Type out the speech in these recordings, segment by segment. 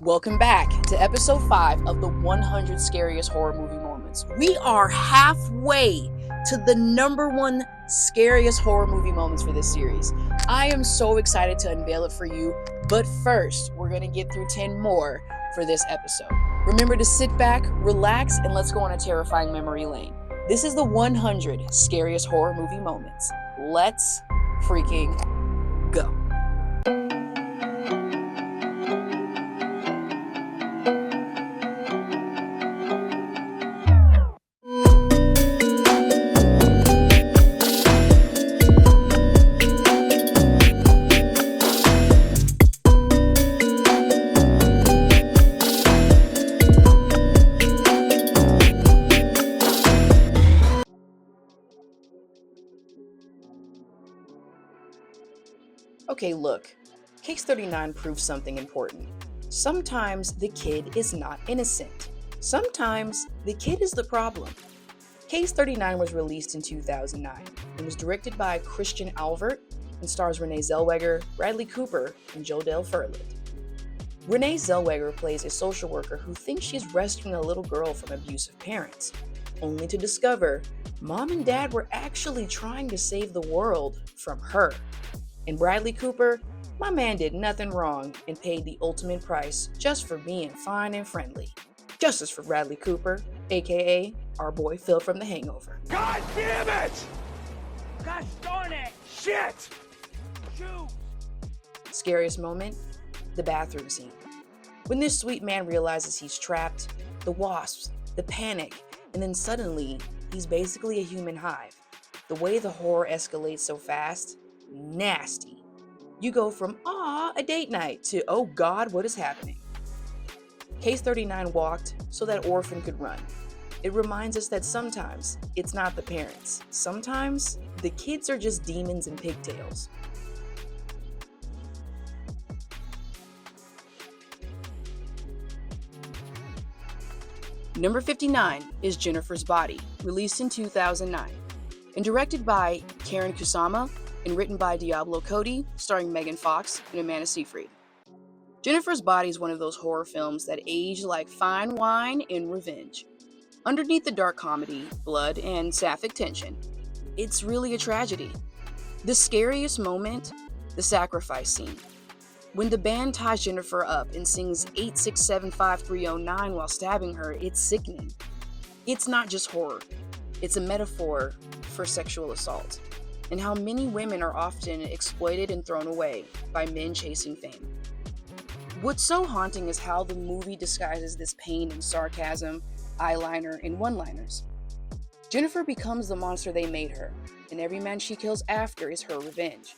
Welcome back to episode 5 of the 100 Scariest Horror Movie Moments. We are halfway to the number 1 scariest horror movie moments for this series. I am so excited to unveil it for you, but first, we're going to get through 10 more for this episode. Remember to sit back, relax, and let's go on a terrifying memory lane. This is the 100 Scariest Horror Movie Moments. Let's freaking go. Okay, look, Case 39 proves something important. Sometimes the kid is not innocent. Sometimes the kid is the problem. Case 39 was released in 2009 and was directed by Christian Alvert and stars Renee Zellweger, Bradley Cooper, and Jodelle Ferland. Renee Zellweger plays a social worker who thinks she's rescuing a little girl from abusive parents, only to discover mom and dad were actually trying to save the world from her. And Bradley Cooper, my man did nothing wrong and paid the ultimate price just for being fine and friendly. Justice for Bradley Cooper, aka our boy Phil from The Hangover. God damn it! Gosh darn it! Shit! Shoot! Scariest moment? The bathroom scene. When this sweet man realizes he's trapped, the wasps, the panic, and then suddenly, he's basically a human hive. The way the horror escalates so fast, nasty. You go from, a date night, to, oh God, what is happening? Case 39 walked so that orphan could run. It reminds us that sometimes it's not the parents. Sometimes the kids are just demons in pigtails. Number 59 is Jennifer's Body, released in 2009, and directed by Karen Kusama and written by Diablo Cody, starring Megan Fox and Amanda Seyfried. Jennifer's Body is one of those horror films that age like fine wine and revenge. Underneath the dark comedy, blood, and sapphic tension, it's really a tragedy. The scariest moment, the sacrifice scene. When the band ties Jennifer up and sings 8675309 while stabbing her, it's sickening. It's not just horror, it's a metaphor for sexual assault, and how many women are often exploited and thrown away by men chasing fame. What's so haunting is how the movie disguises this pain in sarcasm, eyeliner, and one-liners. Jennifer becomes the monster they made her, and every man she kills after is her revenge.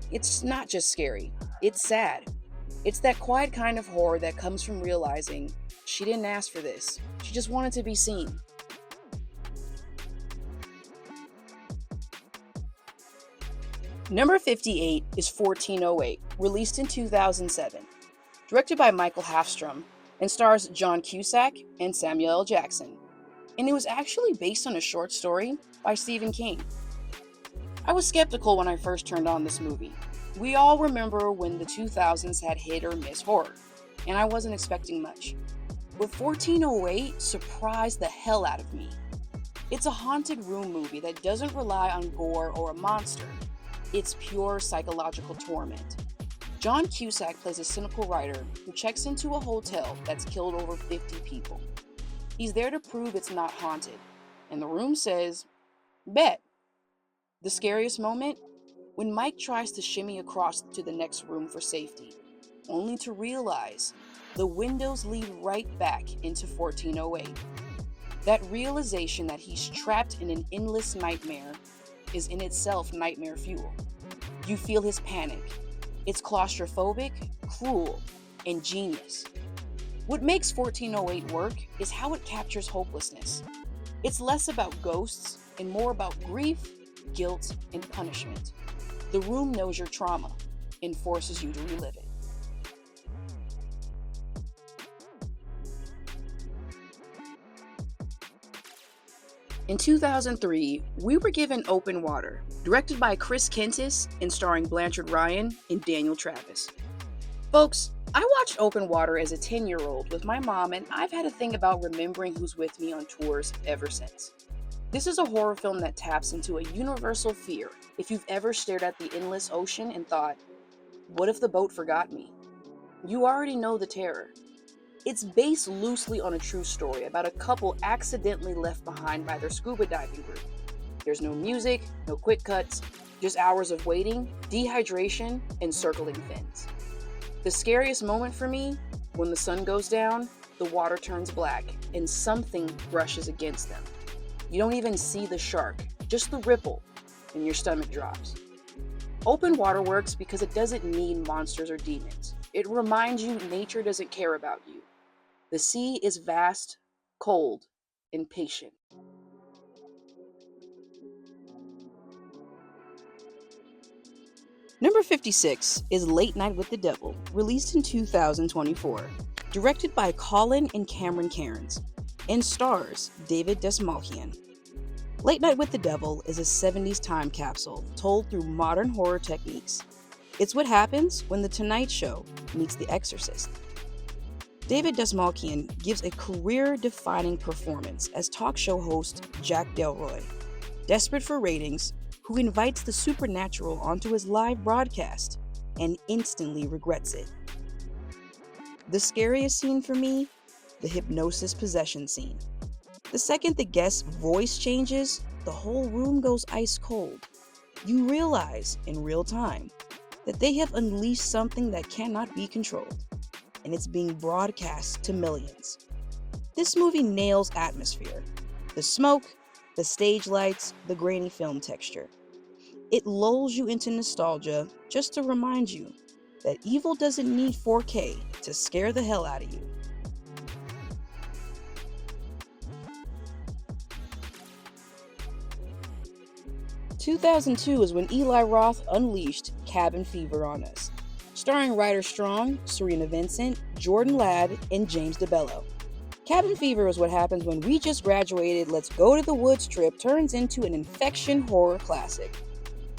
It's not just scary, it's sad. It's that quiet kind of horror that comes from realizing she didn't ask for this, she just wanted to be seen. Number 58 is 1408, released in 2007, directed by Michael Hafstrom, and stars John Cusack and Samuel L. Jackson, and it was actually based on a short story by Stephen King. I was skeptical when I first turned on this movie. We all remember when the 2000s had hit or miss horror, and I wasn't expecting much. But 1408 surprised the hell out of me. It's a haunted room movie that doesn't rely on gore or a monster. It's pure psychological torment. John Cusack plays a cynical writer who checks into a hotel that's killed over 50 people. He's there to prove it's not haunted, and the room says, bet. The scariest moment? When Mike tries to shimmy across to the next room for safety, only to realize the windows lead right back into 1408. That realization that he's trapped in an endless nightmare is in itself nightmare fuel. You feel his panic. It's claustrophobic, cruel, and genius. What makes 1408 work is how it captures hopelessness. It's less about ghosts and more about grief, guilt, and punishment. The room knows your trauma and forces you to relive it. In 2003, we were given Open Water, directed by Chris Kentis and starring Blanchard Ryan and Daniel Travis. Folks, I watched Open Water as a 10-year-old with my mom, and I've had a thing about remembering who's with me on tours ever since. This is a horror film that taps into a universal fear if you've ever stared at the endless ocean and thought, what if the boat forgot me? You already know the terror. It's based loosely on a true story about a couple accidentally left behind by their scuba diving group. There's no music, no quick cuts, just hours of waiting, dehydration, and circling fins. The scariest moment for me, when the sun goes down, the water turns black, and something brushes against them. You don't even see the shark, just the ripple, and your stomach drops. Open water works because it doesn't need monsters or demons. It reminds you nature doesn't care about you. The sea is vast, cold, and patient. Number 56 is Late Night with the Devil, released in 2024, directed by Colin and Cameron Cairns, and stars David Dastmalchian. Late Night with the Devil is a 70s time capsule told through modern horror techniques. It's what happens when The Tonight Show meets The Exorcist. David Dastmalchian gives a career-defining performance as talk show host Jack Delroy, desperate for ratings, who invites the supernatural onto his live broadcast and instantly regrets it. The scariest scene for me, the hypnosis possession scene. The second the guest's voice changes, the whole room goes ice cold. You realize, in real time, that they have unleashed something that cannot be controlled, and it's being broadcast to millions. This movie nails atmosphere. The smoke, the stage lights, the grainy film texture. It lulls you into nostalgia just to remind you that evil doesn't need 4K to scare the hell out of you. "2002 is when Eli Roth unleashed Cabin Fever on us, starring Ryder Strong, Serena Vincent, Jordan Ladd, and James DeBello. Cabin fever is what happens when we just graduated let's go to the woods trip turns into an infection horror classic.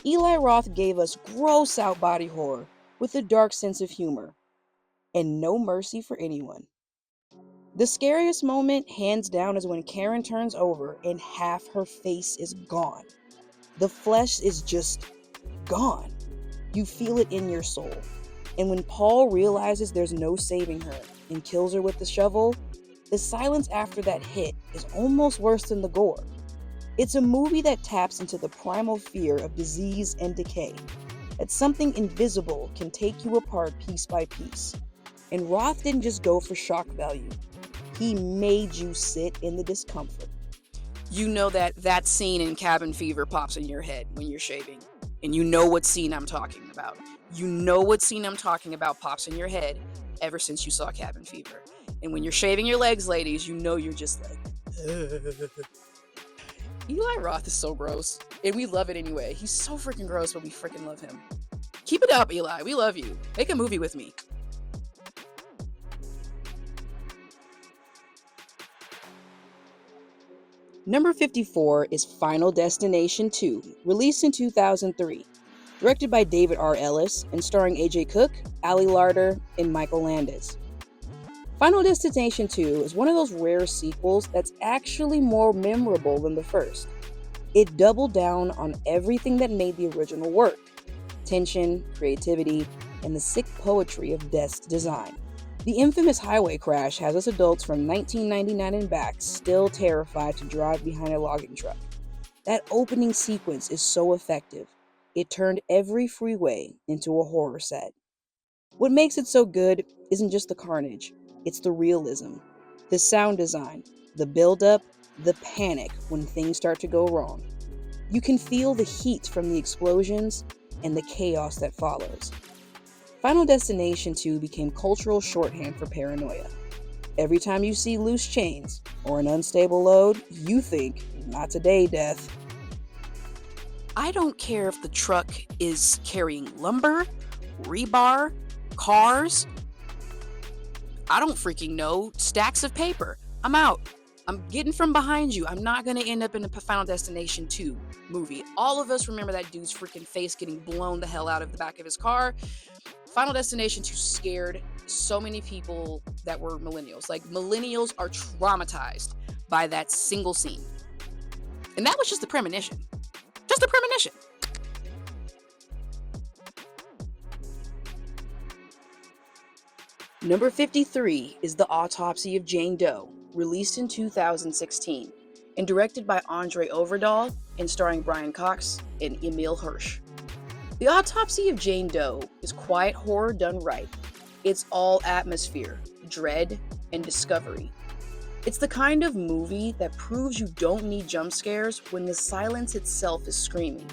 Eli Roth gave us gross out body horror with a dark sense of humor, and no mercy for anyone. The scariest moment, hands down, is when Karen turns over and half her face is gone. The flesh is just gone. You feel it in your soul. And when Paul realizes there's no saving her and kills her with the shovel, the silence after that hit is almost worse than the gore. It's a movie that taps into the primal fear of disease and decay, that something invisible can take you apart piece by piece. And Roth didn't just go for shock value. He made you sit in the discomfort. You know that scene in Cabin Fever pops in your head when you're shaving. And you know what scene I'm talking about. You know what scene I'm talking about pops in your head ever since you saw Cabin Fever. And when you're shaving your legs, ladies, you know you're just like, Eli Roth is so gross, and we love it anyway. He's so freaking gross, but we freaking love him. Keep it up, Eli. We love you. Make a movie with me. Number 54 is Final Destination 2, released in 2003, directed by David R. Ellis and starring AJ Cook, Ali Larter, and Michael Landis. Final Destination 2 is one of those rare sequels that's actually more memorable than the first. It doubled down on everything that made the original work: tension, creativity, and the sick poetry of Death's design. The infamous highway crash has us adults from 1999 and back still terrified to drive behind a logging truck. That opening sequence is so effective. It turned every freeway into a horror set. What makes it so good isn't just the carnage, it's the realism, the sound design, the build-up, the panic when things start to go wrong. You can feel the heat from the explosions and the chaos that follows. Final Destination 2 became cultural shorthand for paranoia. Every time you see loose chains or an unstable load, you think, not today, Death. I don't care if the truck is carrying lumber, rebar, cars. I don't freaking know. Stacks of paper. I'm out. I'm getting from behind you. I'm not going to end up in a Final Destination 2 movie. All of us remember that dude's freaking face getting blown the hell out of the back of his car. Final Destination 2 scared so many people that were millennials. Like, millennials are traumatized by that single scene. And that was just a premonition. Just a premonition. Number 53 is The Autopsy of Jane Doe, released in 2016, and directed by Andre Overdahl and starring Brian Cox and Emile Hirsch. The Autopsy of Jane Doe is quiet horror done right. It's all atmosphere, dread, and discovery. It's the kind of movie that proves you don't need jump scares when the silence itself is screaming.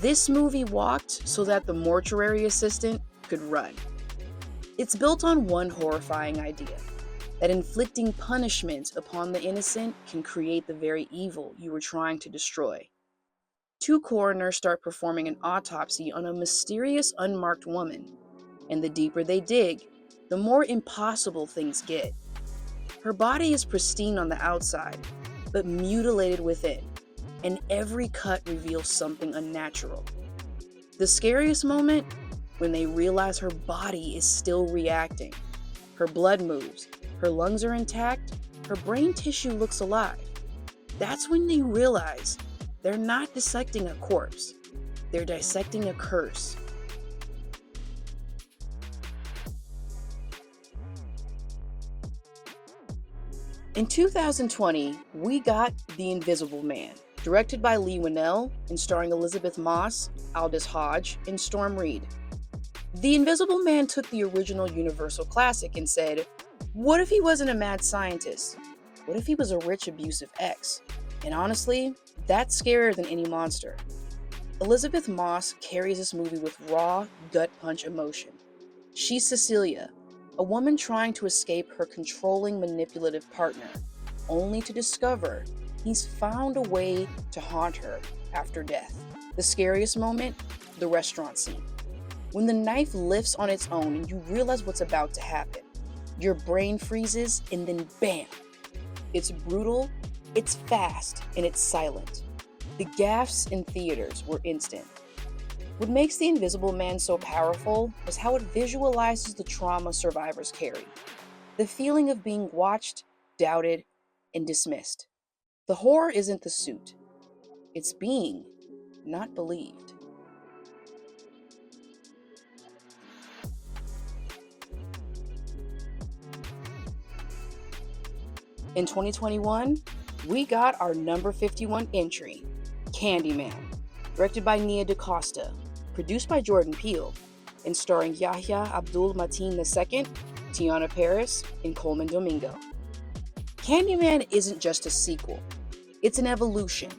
This movie walked so that the mortuary assistant could run. It's built on one horrifying idea, that inflicting punishment upon the innocent can create the very evil you were trying to destroy. Two coroners start performing an autopsy on a mysterious unmarked woman, and the deeper they dig, the more impossible things get. Her body is pristine on the outside, but mutilated within, and every cut reveals something unnatural. The scariest moment? When they realize her body is still reacting. Her blood moves, her lungs are intact, her brain tissue looks alive. That's when they realize they're not dissecting a corpse, they're dissecting a curse. In 2020, we got The Invisible Man, directed by Leigh Whannell and starring Elizabeth Moss, Aldous Hodge, and Storm Reed. The Invisible Man took the original Universal classic and said, what if he wasn't a mad scientist? What if he was a rich, abusive ex? And honestly, that's scarier than any monster. Elizabeth Moss carries this movie with raw, gut-punch emotion. She's Cecilia, a woman trying to escape her controlling, manipulative partner, only to discover he's found a way to haunt her after death. The scariest moment? The restaurant scene. When the knife lifts on its own and you realize what's about to happen, your brain freezes and then bam! It's brutal, it's fast, and it's silent. The gaffes in theaters were instant. What makes The Invisible Man so powerful is how it visualizes the trauma survivors carry. The feeling of being watched, doubted, and dismissed. The horror isn't the suit. It's being not believed. In 2021, we got our number 51 entry, Candyman, directed by Nia DaCosta, produced by Jordan Peele, and starring Yahya Abdul-Mateen II, Tiana Paris, and Coleman Domingo. Candyman isn't just a sequel, it's an evolution.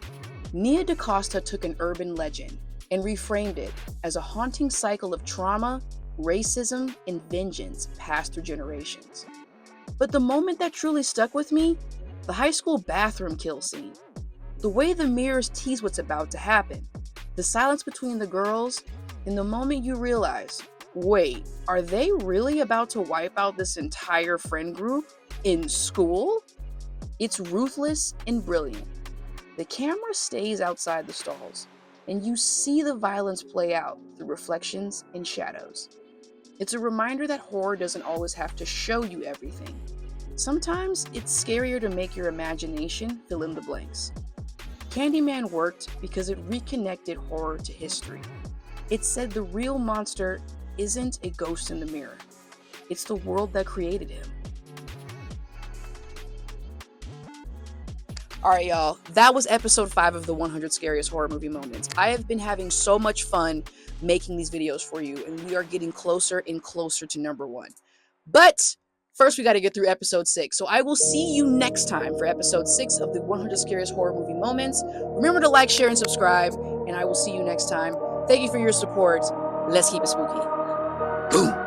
Nia DaCosta took an urban legend and reframed it as a haunting cycle of trauma, racism, and vengeance passed through generations. But the moment that truly stuck with me, the high school bathroom kill scene. The way the mirrors tease what's about to happen, the silence between the girls, and the moment you realize, wait, are they really about to wipe out this entire friend group in school? It's ruthless and brilliant. The camera stays outside the stalls, and you see the violence play out through reflections and shadows. It's a reminder that horror doesn't always have to show you everything. Sometimes it's scarier to make your imagination fill in the blanks. Candyman worked because it reconnected horror to history. It said the real monster isn't a ghost in the mirror. It's the world that created him. Alright, y'all, that was episode 5 of the 100 Scariest Horror Movie Moments. I have been having so much fun making these videos for you, and we are getting closer and closer to number 1. But first, we got to get through episode 6. So I will see you next time for episode 6 of the 100 Scariest Horror Movie Moments. Remember to like, share, and subscribe, and I will see you next time. Thank you for your support. Let's keep it spooky. Boom.